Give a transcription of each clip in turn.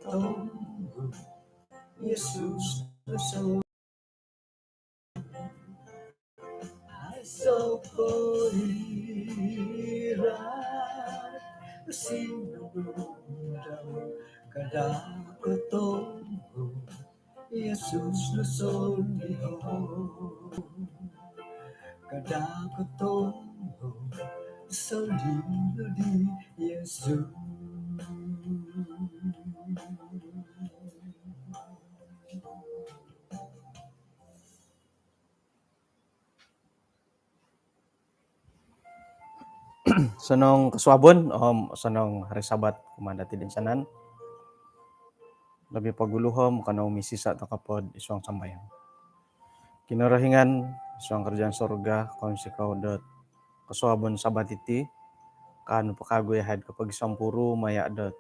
ketemu Yesus Kristus sokoirat sinugudang kada ketemu Yesus Kristus kada ketemu salib di Yesus. Senong kaswabon senong hari Sabat kumandati din sanan. Labi paguluhom kana umisi sa takapod isuang sambayang. Kinarahingan isuang kerjaan surga kaun sikaw dot kaswabon Sabat iti kanu pakagoy had kapag isampuru maya dot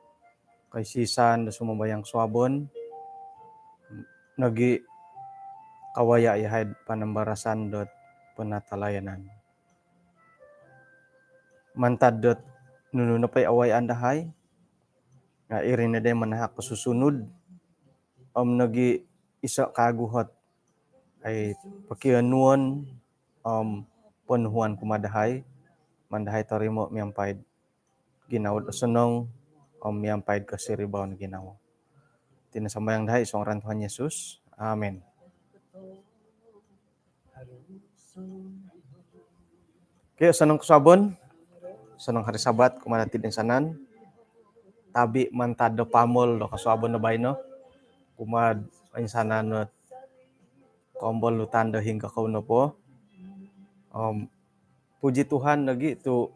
kay sisan da sumambayang swabon nagi kawaya yahed panambarasan dot penatalayanan. Mantad dot nuno pay away andahay nga irin na din manahak pasusunod nagi isa kaguhot ay pakianuan panuhuan kumadahay mandahay tarimo miyampayad ginawad usunong miyampayad kasiribaw na ginawa. Tinasambayang dahay isang rantuhan Yesus. Amen. Kaya sanong kusabon, sanong hari Sabat kumanatid din sanan. Tabi mantado pamol do kaswabon na bayno. Kumad insananot kombol lutanda hingga kauno po. Puji Tuhan lagi tu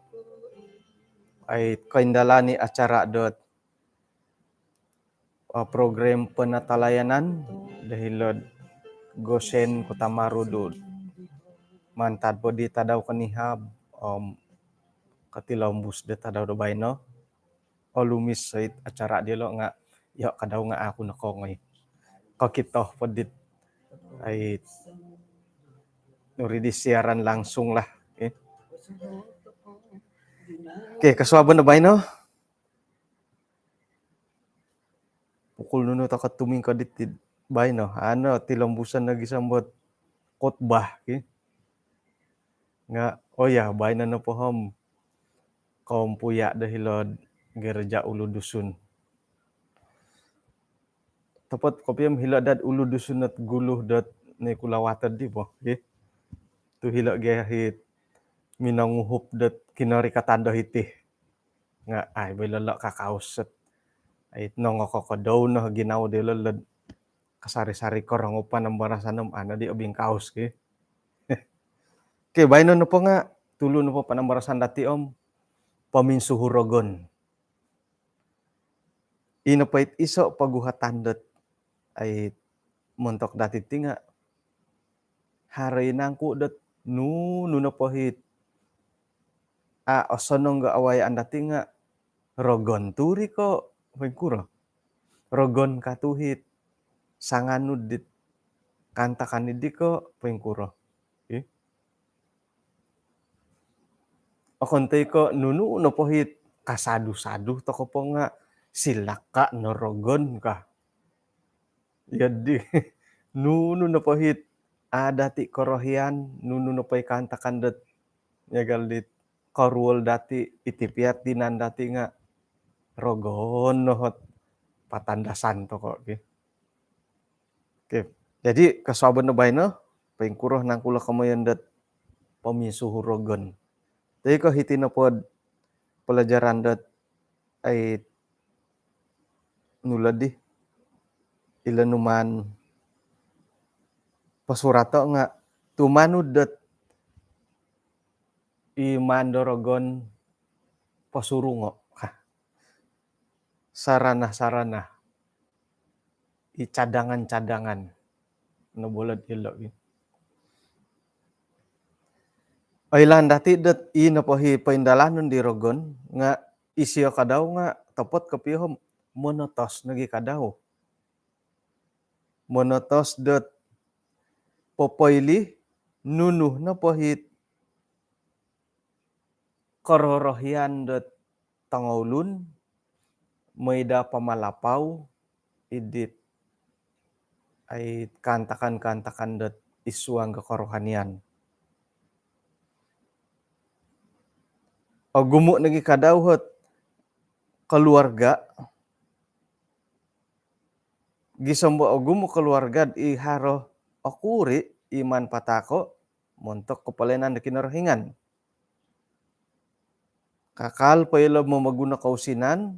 ay kaindalani acara dot program penatalayanan dahil Gosen Kota Marudud mantad po di tadaw kanihab katilombus de tadaw do bayno lumis sa acara dilo nga ya kadaw nga ako nakongoy kakito po dit ay nuri di siaran langsung lah. Okay, kaswabon na bayno pukul nuno takat tuming kadit bayno tilombusan lagi sambot khotbah nga ya bayno na pohom kaum puya dahilod gereja ulu dusun tepat kopiam hiladat ulu dusun at guluh dot ni kulawatan di po tu hilak gahit minanguhup dot kinari katanda hitih nga ay belalak kakausat ay nong kokodaw na ginaw dilolad kasari-sari ko rangupan ng barasanam di abing kaos Okay, bayno na po nga tulo na po panambarasan dati paminsuhurogon. Inapait iso paguhatan dot ay montok dati tinga haray nangku dot nuno na pahit osonong ga awayan dati nga rogon turi ko pagkuro rogon katuhit sanganud dit kantakan di ko pagkuro okontay ko nuno na pahit kasadu-sadu to ko po nga silaka no rogon ka yadi nuno na pahit dati korohian nuno na pay kantakan dot yagal dit karuol dati itipiat dinan dati nga rogon nohot patandasan to ko okay. Jadi kaswabon na bayno pengkuroh nang kula kamayan dot pamisuhurogon. Jadi ko hitin na pod pelajaran dot ay nulad di ilanuman pasurato nga tumanud dot imandorogon pasurungo sarana cadangan nabolad ilo Ailan dati dot inapahi paindalanon di rogon nga isyo kadaw nga tapot kapihom monotos nagi kadaw. Monotos dot popoili nunuh na pahit kororohian dot tangolun mayda pamalapaw idit ay kantakan-kantakan dat isuang kerohanian. O gumo nagi kadauhot keluarga gisombo o gumo keluarga i haro okuri iman patako montok kepalenan da kinorohingan. Kakal paylo mo maguna kausinan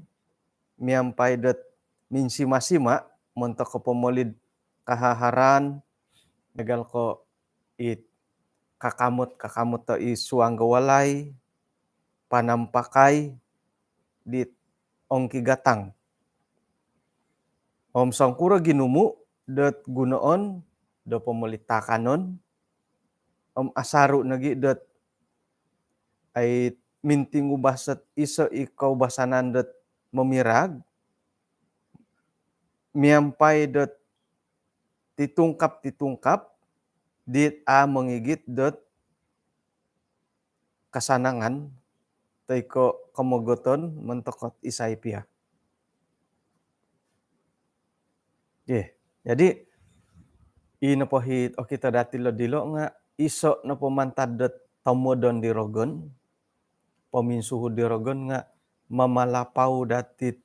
miampai dat minsima-sima montok kepomolid kahaharan negal ko it kakamot to isuang walay panampakai dit ongki gatang. Om sangkura ginumu dat gunoon do pemolitakanon om asaru nagi dat ay minting ubasat iso ikaw basanan dat memirag miampai dat titungkap dit a mengigit dat kasanangan taiko kemogoton mentokot isaipia. Jadi ino pohit o kita dati lo dilo nga iso no pemantad dat tomodon di rogon peminsuhu di rogon nga mamalapau datit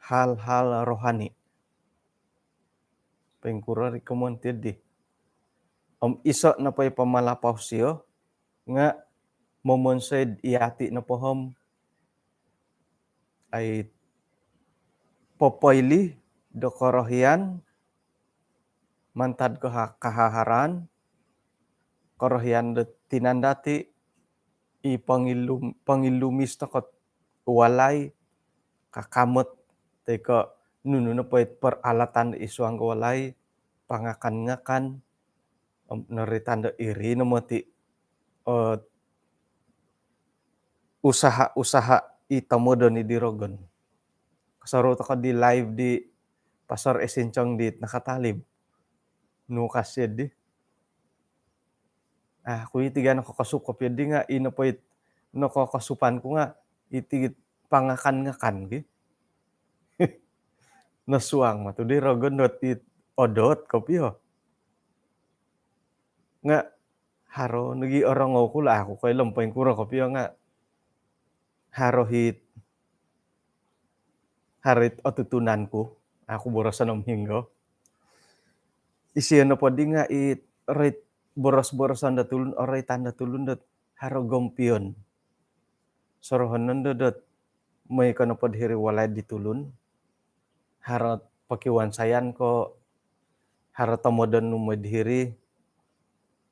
hal-hal rohani. Pengkura rekomend di. Om iso na pay pamalapau siyo nga momonsed iati na pohom ay popoili do korohian mantad ko kahaharan korohian do tinandati i pangilumis takot walay kakamot teko nunu na poit peralatan isuang walay pangakan-ngakan naritanda iri na moti usaha-usaha itamodo ni dirogon. Kasaro to di live di Pastor Esincong di nakatalib. Nukasyad di. Kuy tiga nakakasukop yun di nga inapoit nakakasupan ko nga iti pangakan-ngakan gi. Nasuang matu di rogon dot it odot kopyo. Nga haro nagi orang ko la ako kay lampay kura kopyo nga harit otutunanku aku borosan minggo isiyo na po di nga rit boros-borosan da tulun oray tanda tulun dat haro gompion sorohon nando dat may kono pod hiri walay di tulun haro pakiwan sayan ko haro tomodon numod hiri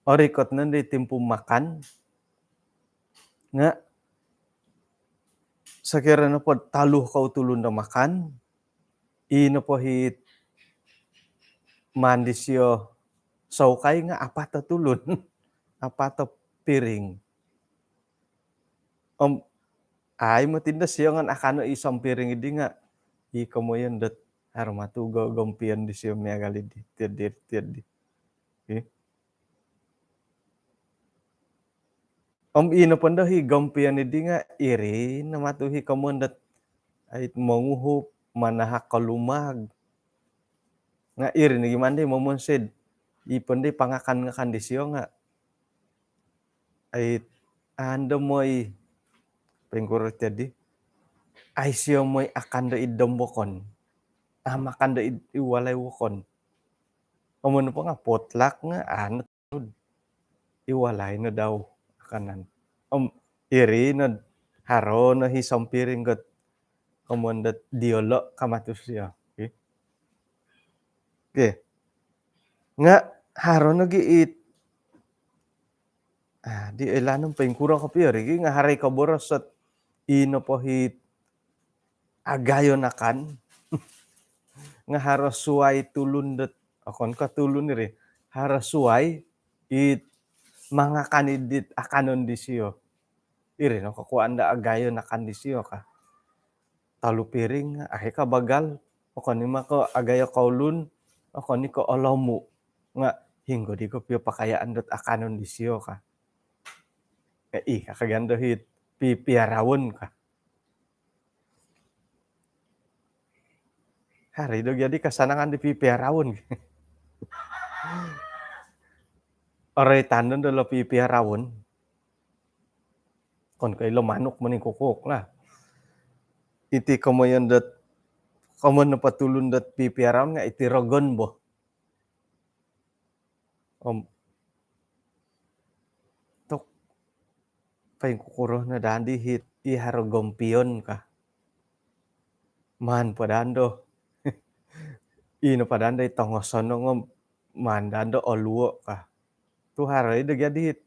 orikot nando timpu makan nga sakira na po taluh kau tulun na makan ino po hit mandisyo saukay nga apata tulun apata piring ay matindas siyo nga akano isang piring idi nga ikaw mo yun dat harmatu gompian di siyo miyagali di tiad. Ino panda hi gompian idi nga iri na matuhi kamundat ay manguhup manahak kalumag nga iri ni gimana momonsid ipon di pangakan-ngakan di siyo nga ay ando moy pengkurut jadi ay siyo moy akan da idombokon makan da iwalay wokon amun po nga potluck nga iwalay na daw akanan iri na haro na hisam piring got kamundat diolo kamatus siya. Okay. Nga haro nagiit di elanong pengkurang kapir nga haray kaboros at ino po hit agayon akan nga haro suway tulundet akon ka tulun iri haro suway it mga kanidit akanon di siyo iri no kakuan da agayon akan di siyo ka talu piring ahe ka bagal akon ni mako agayo kaulun akon ni ko olomu nga hinggo di ko piyo pakayaan dot akanon di siyo ka kakaganda hit piarawon ka Hari do jadi kasanangan di pipiarawon. Oray tanon do lo pipiarawon. Kon kailo manuk maning kukuk lah. Iti komoyon dat komon napatulon dat pipiarawon nga iti rogon bo. Tok paing kukuroh na daan di hit iharogompion ka. Man padando. Ino padanda itongosono ngom mandando oluo ka. Tu haray do jadi hit.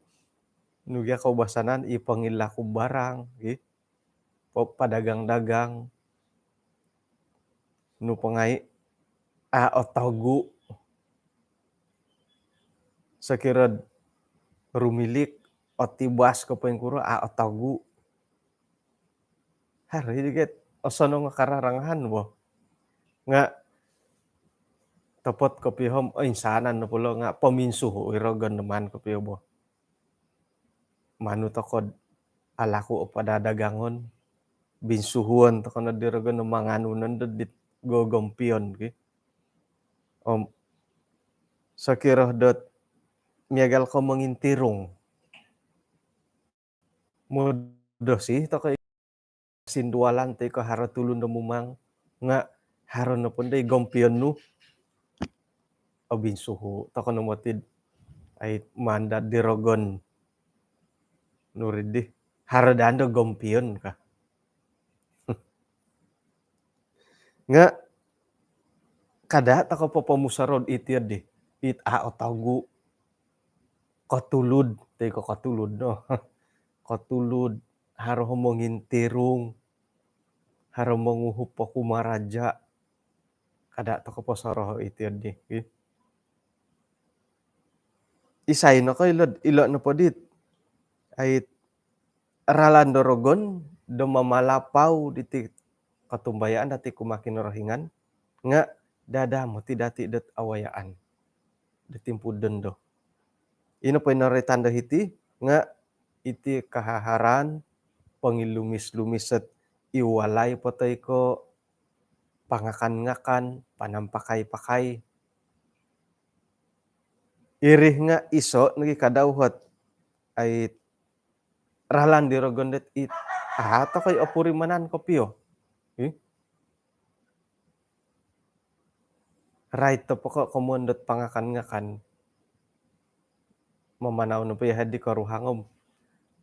Nugia kaubasanan ipangilaku barang, padagang-dagang, nu pangai otogu, sakirad rumilik otibas ko pengkuro otogu. Hari diget osono nga kararangahan bo. Nga topot kopihom insanan no pulo nga paminsuho irogan naman kopiho bo. Manu tokod alaku o padadagangon binsuhuan to kana diragan no manganunan dit gogompion ki. Sakirah dot miagal ko mangintirong. Mudo sih to kay sindualan te ko haro tulun na mumang nga haro na punday gompion nu o binsuho to kono motid ay manda dirogon nuridi haro dando gompion ka. Nga kada tako papamusarod itiad di it otagu kotulud te ko kotulud no. Kotulud haro mangintirong haro manguhup po kumaraja kada to ko pasaraho itiad di. Isay no ko ilo no podit ay ralan dorogon do mamalapaw diti katumbayaan dati kumakin rohingan nga dada mo ti dati dat awayaan ditimpuden do. Ino po inaritanda hiti nga iti kahaharan pangilumis-lumis at iwalay patay ko pangakan-ngakan panampakay-pakay. Irih nga iso nagi kadawhat ay ralan dirogon dat it to kay opurimanan kopio. Right to po ko komondot pangakan-ngakan mamanaw no payahad di karuhangom.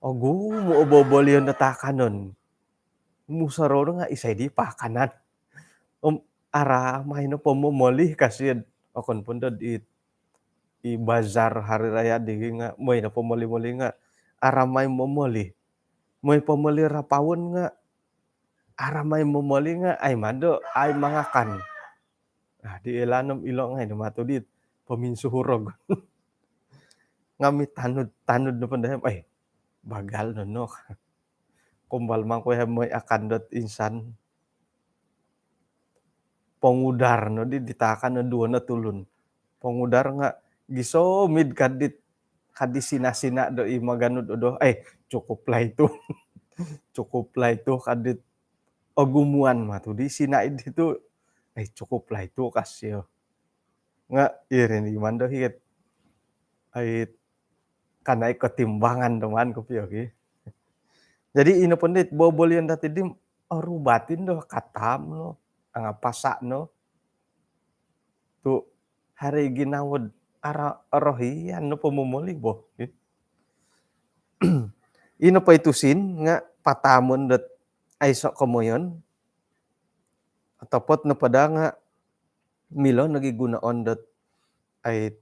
Ogu mo obobolion na takanon. Musaro nga isay di pakanan. Ara may no pomomoli kasi okon pundod i bazar hari raya di nga may na pomoli-moli nga ara may momoli. May pomoli rapawon nga ara may momoli nga ay mando ay mangakan. Di ilanom ilo nga matudit paminsuhurog. Ngami tanod no pandahem ay bagal no. Kumbal man ko may akandot insan pangudar no di ditakan no duwa na tulun. Pangudar nga gisomid kadit kadisina-sina do imaganud do ay cukup lah itu. Cukup lah itu kadit ogumuan matu di sinaid itu ay cukup lah itu kasyo. Nga irin mando hit ay kanay ketimbangan teman ko piyo ki. Jadi ino pandit bobol yan dati dim rubatin do katam no ang pasa no. Tu hari ginawad ara rohiyan no pamumuli bo. Ino pa itusin nga patamon dat ay so komoyon. Atapot na pada nga milo nagigunaon dat ay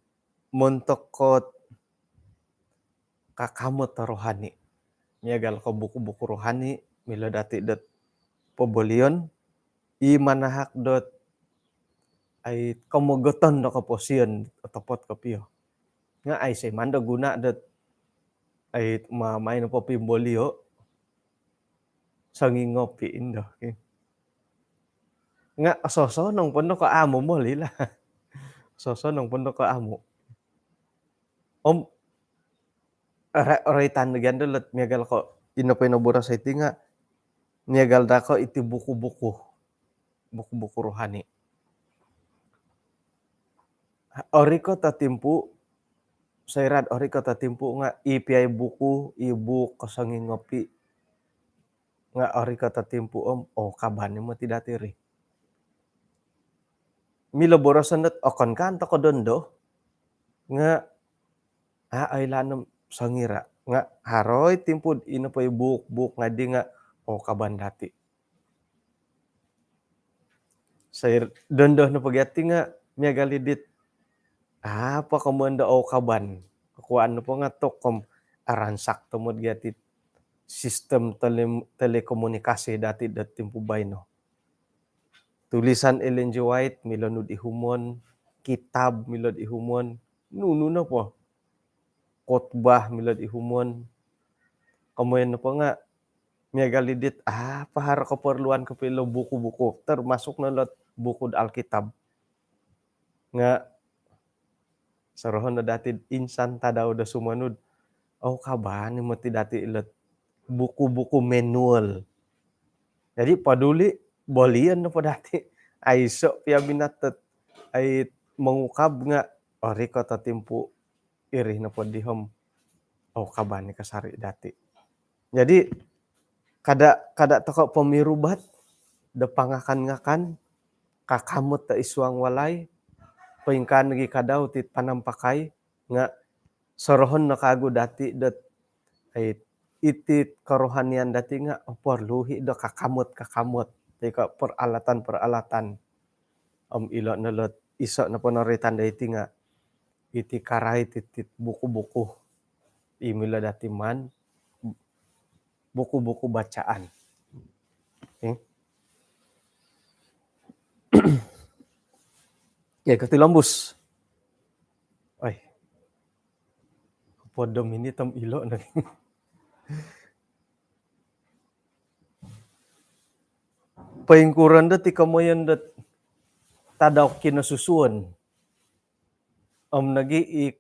montokot kakamot rohani. Miagal ko buku-buku rohani milo dati dat pobolion manahak dot ay kamogoton do kaposiyon atapot kapiyo. Nga ay say manda guna dat ay mamay no popimbolio sangingopi indo. Nga soso nung puno ko amo mo lila. Soso nung puno ko amo. Oray tandagan dolat miagal ko ino pinabura sa iti nga miagal da ko iti buku-buku rohani. ori ko tatimpu sairat ori ko tatimpu nga ipiay buku ibu kosangi ngopi nga ori ko tatimpu kaban mo ti dati ri. Milo borosan okon kan to ko dondo nga ay lanom sangira nga haroy timpud ino pay buk nga di nga kaban dati. Sair dondo no pagati nga miagalidit apa komanda kaban. Kuan po nga to aransak to mod gati sistem telekomunikasi dati timpu bay no. Tulisan Ellen G. White milonod ihumon, kitab milod ihumon, nuno na po. Kotbah milod ihumon. Kamuyan na po nga, miagalidit, pahara keperluan kapilo buku-buku, termasuk na lot buku Alkitab. Nga, sarohon na dati insan tadaw da sumanod. Kaban, mo ti dati ilot buku-buku manual. Jadi paduli, bolian na po dati. Ay so, piya binatet, ay mengukab nga, ori ko tatimpu, iri na po dihom. Kaban ni kasari dati. Jadi, kada toko pemirubat, da pangakan-ngakan, kakamot ta isuang walay, paingkan lagi kadaw tit panampakay, nga sorohon na kago dati, dat ay itit karohanian dati nga, porluhi da kakamot. Tika peralatan. Ilo na lot, iso na ponoritan da iti nga, iti karay titit buku-buku. Imila dati man, buku-buku bacaan. Okay? Katilambus. Ay. Podom ini tam ilo na. Paingkuran dat ikamoyan dat tadaw kinasusuan. Nagi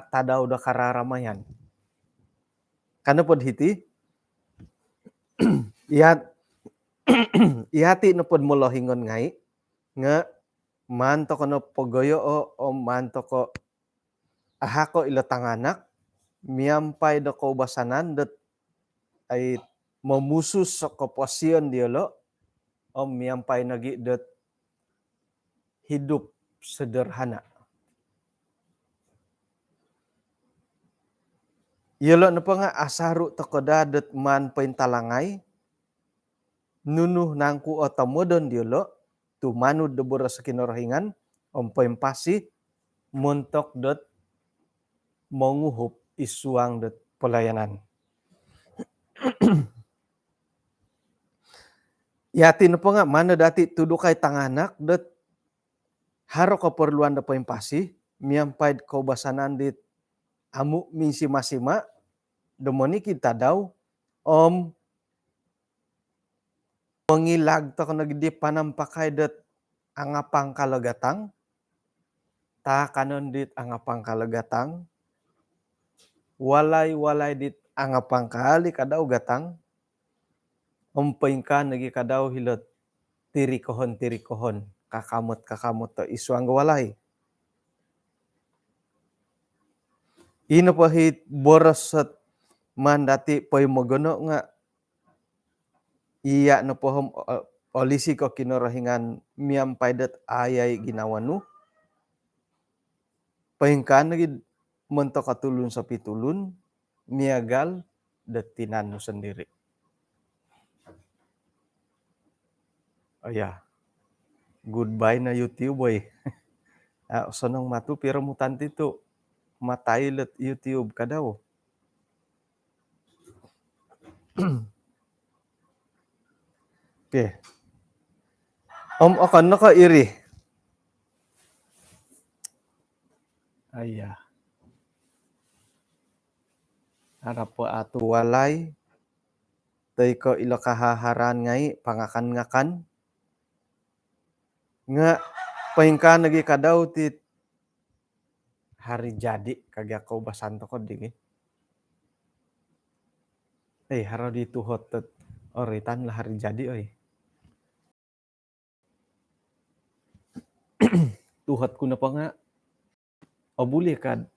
tadaw da kararamayan. Kana pod hiti ihati na pod molohingon ngai nga manto ko no pogoyo o manto ko ahako ilatanganak miampay da kaubasanan dat ay mamusus sa kapasian dialo miampay nagi dat hidup sederhana. Yelo na pa nga asaru takoda dat man paintalangay nunuh nangku o tamodon diolo tumanud debora sa kinorohingan paimpasi montok dot manguhup isuang dot pelayanan. Yati na pa nga mana dati tudukay tanganak dot haro keperluan da paimpasi miampay kaubasanan dit amu misima-sima demoni kita daw mengilag to nagdi panampakay dat angapang kalagatang ta kanon dit angapang kalagatang walay dit angapang kali kadaw gatang paingkan nagi kadaw hilot tirikohon kakamot to isuang walay. Ino pahit borosat mandati pay magono nga iya no pohom olisi ko kinorohingan miampay dat ayay ginawanu paingkan lagi mentok katulun sa pitulun miagal dat tinano sendiri. Goodbye na YouTube boy. Sonong matu pero mutanti tu matailet YouTube kadaw. Okay. Akan naka iri. Harap po ato walay. Tay ko ilo kahaharan ngay pangakan-ngakan. Nga paingkan lagi kadaw tit hari jadi kagak kau basanto ko ding. Haro dituhot oritan lah hari jadi Tuhat ko na pa nga boleh kad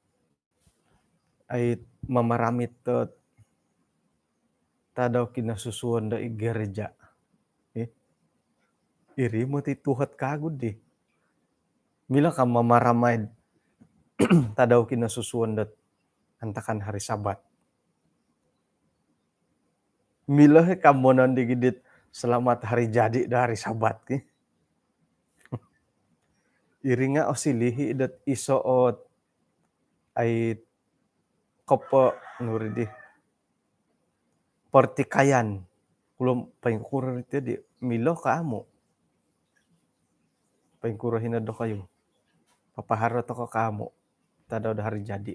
ay mamaramit tot tadaw kinasusuan da gereja. Iri mo ti tuhat kagud di. Mila ka mamaramay tadaw kinasusuan dat antakan hari Sabat. Mila he kamonan digidit selamat hari jadi da hari Sabat ki. Iri nga osilihi dat isoot ay kopo nuri di pertikaian. Kulom paingkuran itu di milo ka amo. Paingkurahin na do kayo. Papahara to ka amo. Tadaw da hari jadi.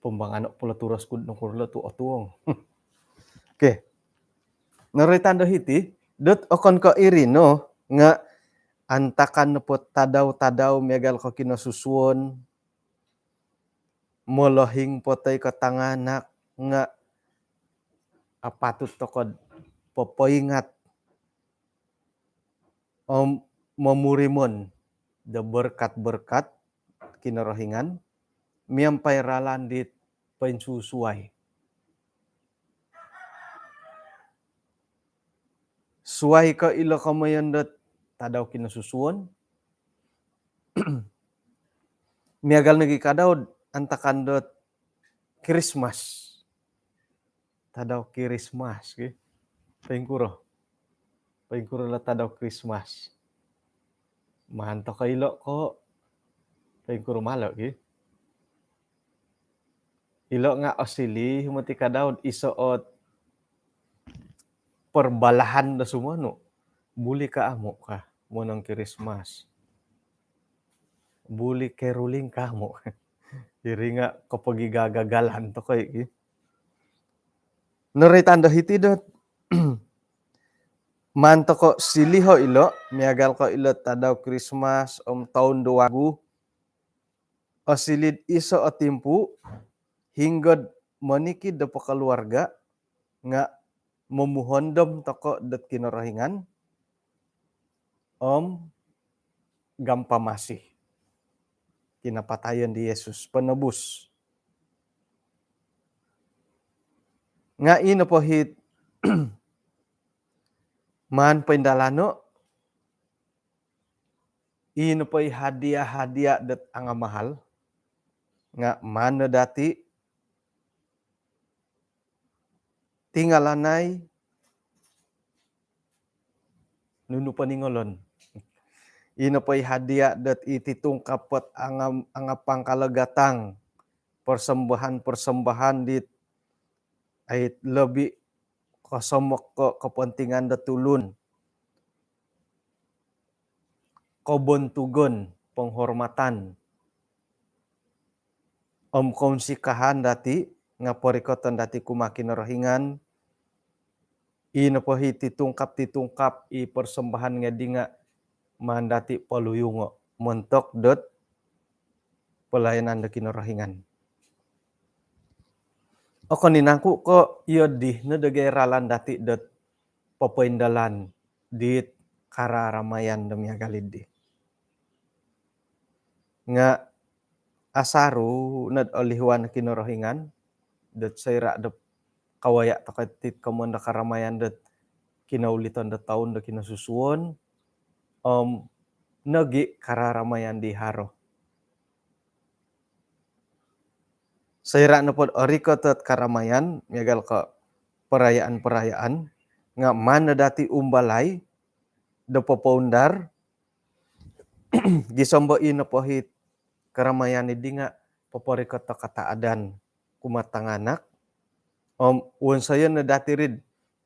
Pembangano pula turas kud no kurla tu otuong. Oke. Naritan do hiti, dot okon ko iri no nga antakan po tadaw megal ko kinasusuon molohing potay ko tanganak nga apatut to ko popoingat memurimon da berkat-berkat kinarohingan miampay ralan dit pensusuai. Suai ka ilo kamayan dat tadaw kinasusuon. Miagal nagi kadaw antakan dot Christmas. Tadaw Christmas. Okay? Paingkuro la tadaw Christmas. Mahanto ka ilo ko. Paingkuro malo. Okay? Ilo nga osili humati kadaw isoot perbalahan da sumano. Buli ka amo ka mo ng Christmas. Buli caroling ka mo. Iri nga kapag igagagalan to kay. Naritan do hiti dot. Manto ko siliho ilo. Miagal ko ilo tadaw Christmas taon 2000. O silid iso o timpu. Hinggod manikid da pakaluarga. Nga mumuhondom toko dat kinarahingan. Gampamasih. Kinapatayan di Yesus. Penebus. Nga ino po hit man pendalano ino po hadiah-hadiah dat anga mahal nga mana dati tingalanay nunu paningolon. Ino po hadiah dat ititungkapot anga pangkalagatang persembahan dit ay lebih kasomok ko kepentingan datulun. Kobon-tugon penghormatan. Konsikahan dati nga porikoton dati kumakin rohingan. Ino po titungkap i persembahan nga di nga mandati paluyungo mentok dot pelayanan da kinorohingan. O kaninangku ko iyo di na dagay ralan dati dot papaindalan dit kararamayan demi agalid di. Nga asaru nad olihwan kinorohingan dot sayra dot kawaya takatit kamanda karamayan dot kinaulitan dot taon dot kinasusuon nagi kararamayan di haro. Sayra na po oriko tot karamayan miagal ko perayaan-perayaan nga mana dati umbalay do popondar gisombo ino po hit karamayan di nga poporiko to kataadan kumatanganak unsayon na dati rid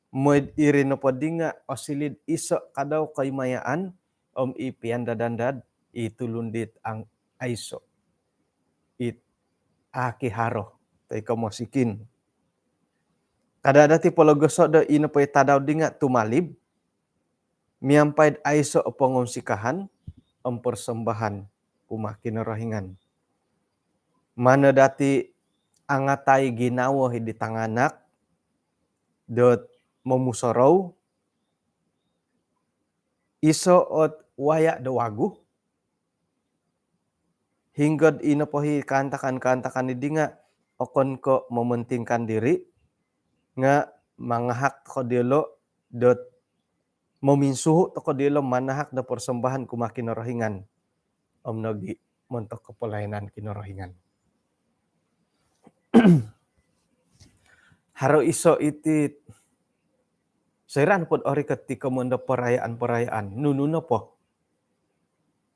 moid iri no po di nga osilid iso kadaw kay mayaan ipian dadandad itulundit ang aiso it akiharo tay kamosikin kada dati pologoso do ino po itadaw di nga tumalib miampaid aiso o pangonsikahan persembahan kumakin rohingan mana dati angatay ginawo di tanganak dot memusorow iso ot waya do wagu hinggod ino pohi kantakan-kantakan idi nga okon ko mementingkan diri nga mangahak ko dielo dot meminsuhu to ko dielo manahak da persembahan kuma kinorohingan. Om nogi montok kepelainan kinorohingan. Haro iso iti sairan pod ori ketika menda perayaan-perayaan nununa po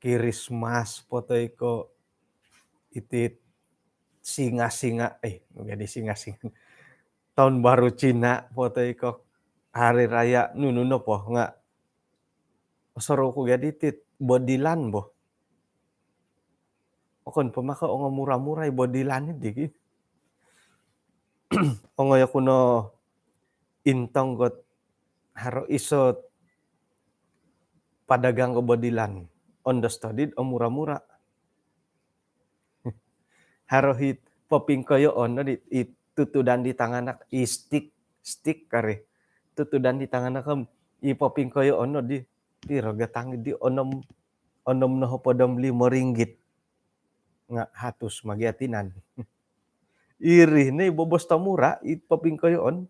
Kirismas potoi ko iti singa-singa jadi singa-singa tahun baru Cina potoi ko hari raya nununa po nga soro ko gadi tit bodilan bo okon pemaka ongo murah-murah bodilan idi ongo ya kuno intong got haro iso padagang ko bodilan on the studied o murah-murah haro hit popingkoyo on no tutudan di tanganak stick kare tutudan di tanganak kam popingkoyo on no di rogatang di onom no podom RM5 nga hatus magiatinan iri ne bobos ta mura popingkoyo on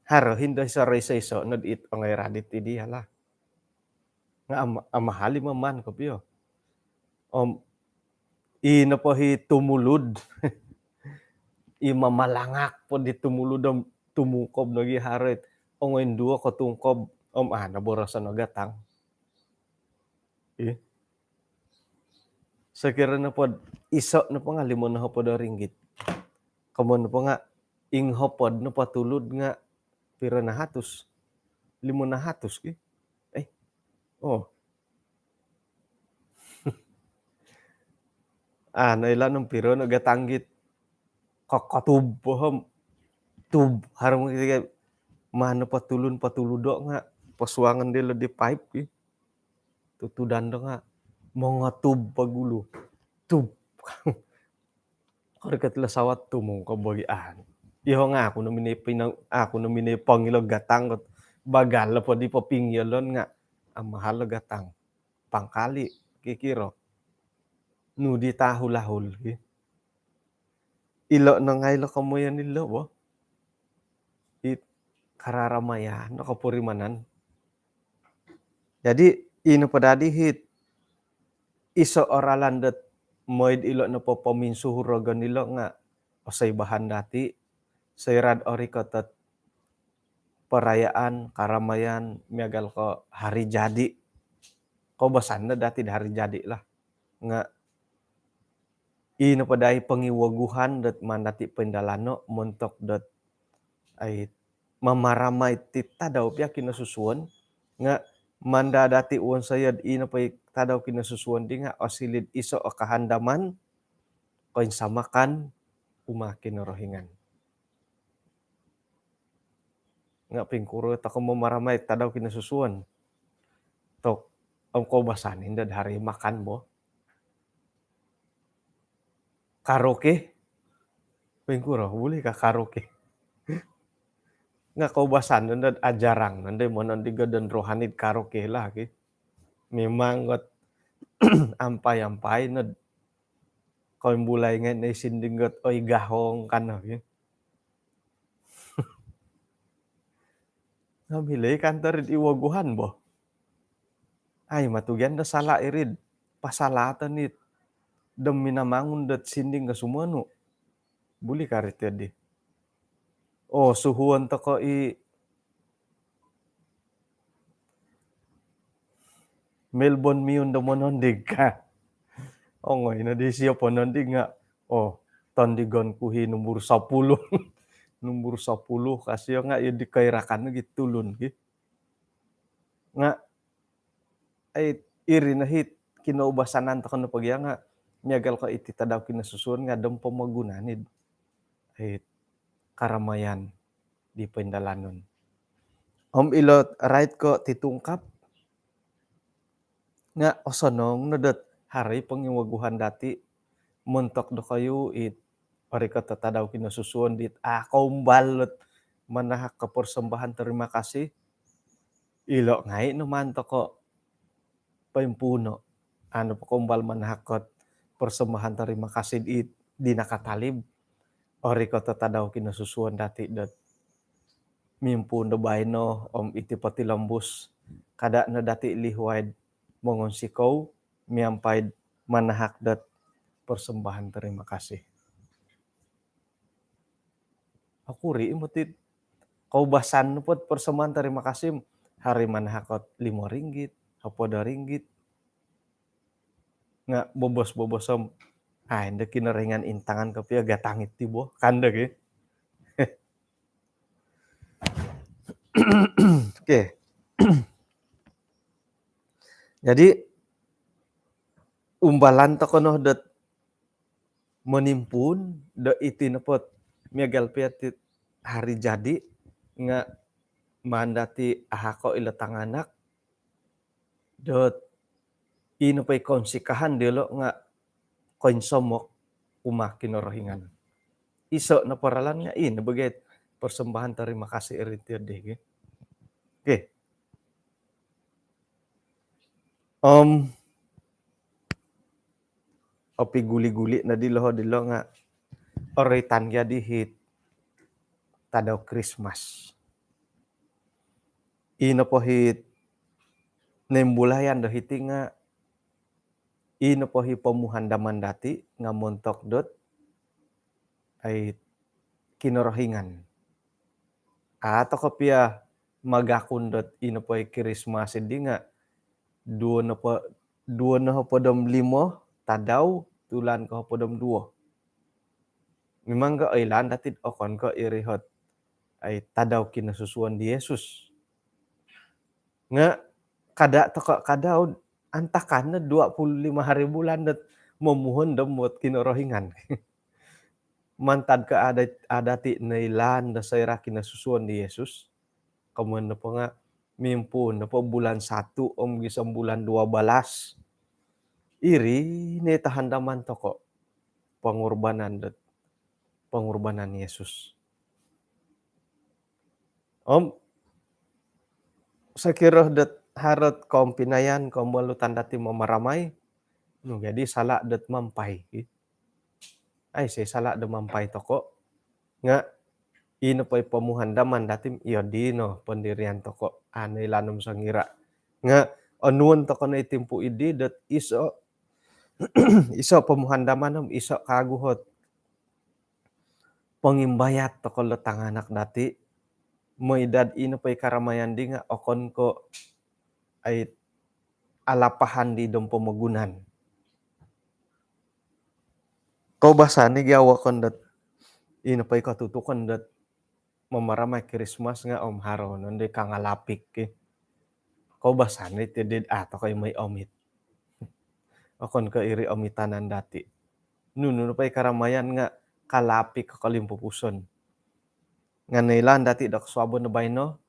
haro hindo iso no di ongay radit idi hala nga amahali maman ko piyo ino po hi tumulud mamalangak po di tumulud tumukob no gi harit ongoy duo ko tungkob naborosan no gatang sekira na po iso na po nga limon na po RM5 kamon po nga inghopod no patulud nga pira na hatus 500 nailan ng piro nagatanggit kakatub pohom tub harang kaya mano patuludo nga pasuangan dilo di pipe tutudan do nga mga tub pagulo tub karkat lasawat tumong kabagian iho nga ako naminay pangilo gatang bagal po di papingyalon nga ang mahal gatang pangkali kikiro nudi tahul-lahul ilo na ngaylo kamoyan nilo bo kararamayan nakapurimanan jadi ino padadi hit iso oralan dat moid ilo na po paminsuhuragan nilo nga osay bahan dati sayrad ori kotat perayaan karamayan miagal ko hari jadi ko basan na dati hari jadi lah nga ino padai pangiwaguhan dat mandati pendalano montok dat ay mamaramay ti tadaw pia kinasusuan nga manda dati uwan sayad ino pa tadaw kinasusuan di nga osilid iso o kahandaman koin samakan kinorohingan nga pingkuro tako mamaramay tadaw kinasusuan tok ang kobasanin dad hari makan mo karaoke pingkuro boleh ka karaoke nga kaubasan nandad ajarang nanday mo nandiga dan rohanid karaoke lah memang got ampay nad koin bulay nga naisinding got oy gahong kan Namilay kantor iwaguhan bo ay matugyan da sala irid pasalatan it dam minamangun dat sinding ka sumano buli karit di suhuan to ko Melbourne miun da monondig ka ongoy na di siya ponondig nga tondigon kuhi number 10 number 10 kasi nga di kairakan gitulun nga ay iri na hit kinaubasanan to kano pagya nga miagal ka iti tadaw kinasusuan nga dam pamagunanid ay karamayan di pendalanon ilot right ko titungkap nga osonong nadat hari pangiwaguhan dati montok do kayo ori ka tatadaw kinasusuan dit kaumbalot manahak ka persembahan terima kasih ilo ngai naman to ko paimpuno anu pokombal manahakot persembahan terima kasih di nakatalib ori kota tadau kinasusuan dati dat mimpu baino om iti pati lembus kada na dati lihuaid mongon sikau miampaid manahak dat persembahan terima kasih. Aku ri imutit kau basan pot persembahan terima kasih hari manahakot RM5, RM10 nga bobos-bobosom inda kinaringan intangan kapia gatangit tibo kanda ge. Oke. Jadi umbalan tokonoh dat menimpun da iti nepot miagal piatit hari jadi nga mandati ahako ila tanganak dot ino pay konsikahan delo nga konsomok umakin rohingan. Iso na paralan nga bagay persembahan terima kasih iritir deh. Oke. Opi guli-guli na dilo nga oritan jadi hit tadau Christmas. Ino po hit nembulayan do hiti nga ino po hi pemuhandaman dati nga montok dot ay kinorohingan. Ato kapia magakundot ino po hi Christmas di nga duo na po dom 5 tadaw tulan ko po dom 2. Memang ga ilan datid okon ko irihot ay tadaw kinasusuan di Yesus. Nga kada toko kadaw antakan na 25 hari bulan dat memuhon demot kinorohingan. Mantad ka adati nailan da sayra kinasusuan di Yesus. Kamuan na po nga mimpu na po bulan 1 gisang bulan 12. Iri ni tahandaman toko pengorbanan Yesus. Sakira dat harot kaum pinayan kaum walutan dati mamaramay no jadi salak dat mampai. Ay salak da mampai toko nga ino pay pamuhandaman dati iyo dino pendirian toko anay lanum sangira nga onuon toko na itimpu idi dat iso pamuhandaman iso kaguhot pengimbayat toko letanganak dati moidad ino pay karamayan di nga okon ko ay alapahan di dom pemagunan. Kau basani gawa kon dat ino pay katutukan dat mamaramay Christmas nga om haro nonde kangalapik ke. Kau basani tidid ato kay may omit. Okon ka iri omitanan dati. Nuno pay karamayan nga kalapik kalimpupuson. Nga nailan dati dak swabon na bayno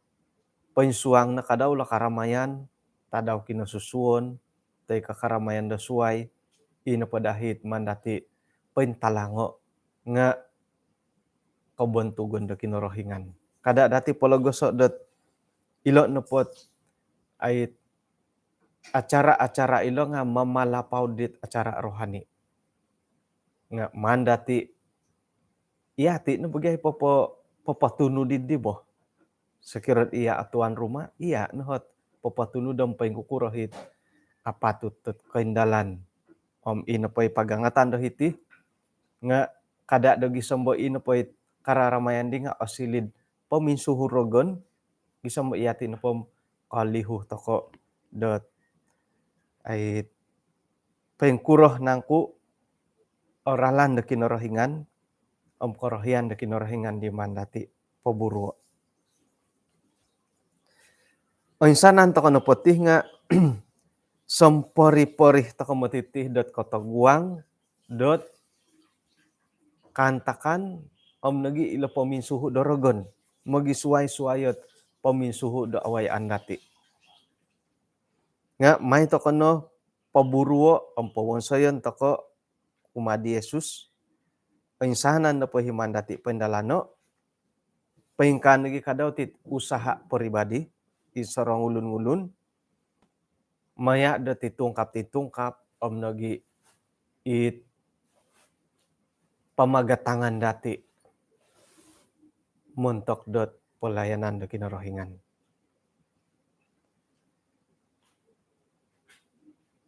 painsuang na kadaw la karamayan tadaw kinasusuon tay kakaramayan da suway ino padahit man dati paintalango nga kabuntugon da kinorohingan. Kada dati pologoso dat ilo na pot ay acara-acara ilo nga mamalapaw dit acara rohani. Nga man dati iyati na bagay papatunudin di bo. Sekirat iya atuan rumah, iya nahot papatunudam pay kukurahit apatut kaindalan. Ino pay pagangatan dahiti nga kada dagi sambo ino pay kararamayan di nga osilid paminsuhurogon gisambo iyati na pom kalihu toko dot ay pengkuroh nangku oralan da kinorohingan korohian da kinorohingan di mandati paburo. O insanan toko na potih nga sompori-porih toko matitih dot kotoguang dot kantakan nagi ilo paminsuhu dorogon magisuway-suwayot paminsuhu do awayaan dati. Nga may toko no paburuo pawonsayon toko umadi Yesus. Insanan na po himan dati pendalano paingkan lagi kadaw tit usaha pribadi isarong ulun-ulun maya da titungkap nagi it pamagatangan dati montok dot pelayanan do kinarohingan.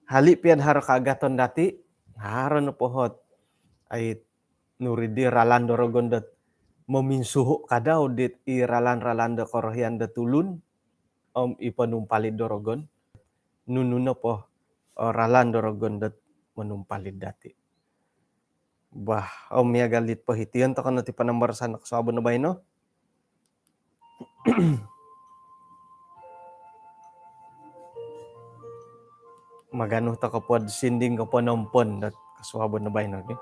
Hali pian haro kaagaton dati, haro na pohot ay nuridi ralan dorogon dot meminsuhu kadaw dit i ralan do korohian da tulun ipanumpalid dorogon. Nununo po ralan dorogon dot menumpalid dati. Bah, ya galit pohitian to kan ti panambarasan kasabon na bayno. Magano ta kapod sinding ko panompon dat kasabon na bayno. Okay?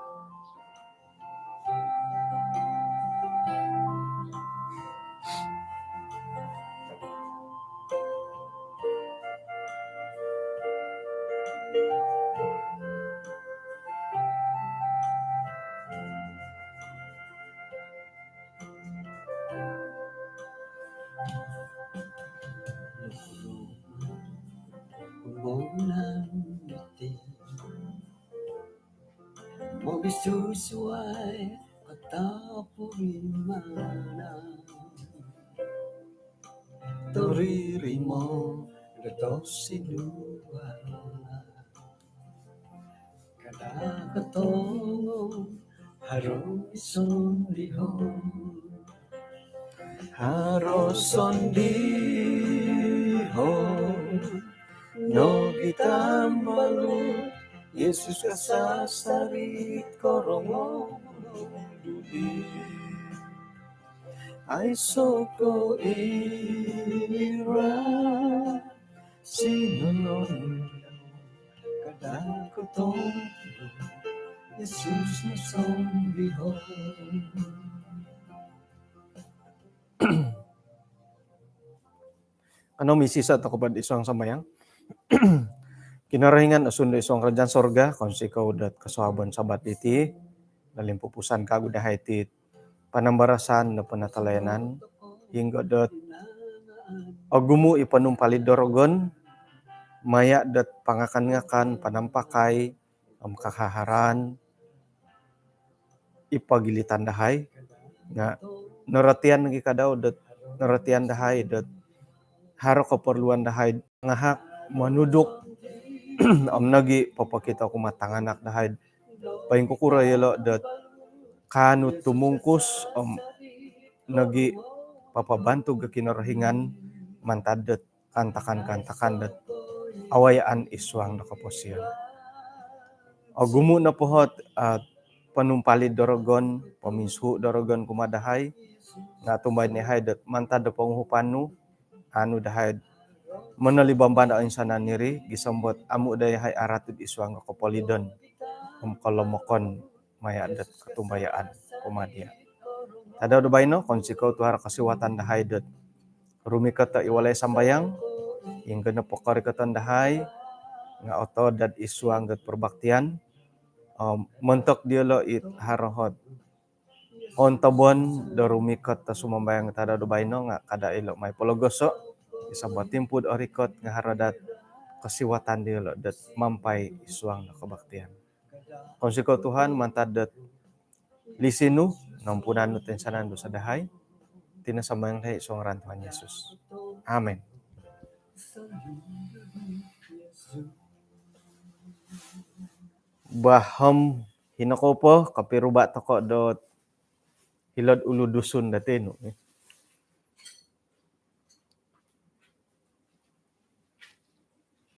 Mo bisusuay katapumana Toriri mo gato sinua Kadakatong harong isong lihong Haroson lihong no gitambalu Yesus kasasarit korongo dudi ay soko ira sinunon kadakotong Yesus na sombihon. Ano misisa to kapag isang samayang? Kinarahingan asundo isong kerajaan sorga, konsi kaudat kasabon sabat iti, dalim pupusan kagudahay iti panambarasan na panatalayanan, hingga dot agumu ipanumpalid dorogon, maya dot pangakan-ngakan, panampakay, kakaharan, ipagilitan dahay, nga naratian lagi kadaw dot naratian dahay dot haro keperluan dahay ngahak manuduk nagi papakita ko matanganak dahay paing kukura yelo dot kanut tumungkus nagi papabantu ga kinarahingan mantadet kantakan dot awayaan iswang nakaposyon. Gumu na pohot at panumpalid dorogon, paminsu dorogon kumadahay, nga tumbay ni hay dot mantad panguhupanu, anu dahay manalibamban ang insanan niri, gisambot amu dayahay aratid iswang kapolidon, kalomokon mayadat katumbayaan kumadya. Tadaw dabay no, konsikaw tuhar kasiwatan dahay dot rumikat iwalay sambayang, yung gana pokarikatan dahay, nga oto dad iswang dot perbaktian, mentok dialo it harohot. Ontabon do rumikat ta sumambayang tadaw dabay no, nga kada ilo may pologoso, isabot timpud orikot nga haradat kasiwatan dialo dat mampay iswang na kabaktian. Konsikaw Tuhan mantadat lisinu nampunan nutin sanan do sa dahay tinasamayang dahay iswang ran Tuhan Yesus. Amen. Baham hinakopo kapiruba toko dot hilod ulu dusun dati no.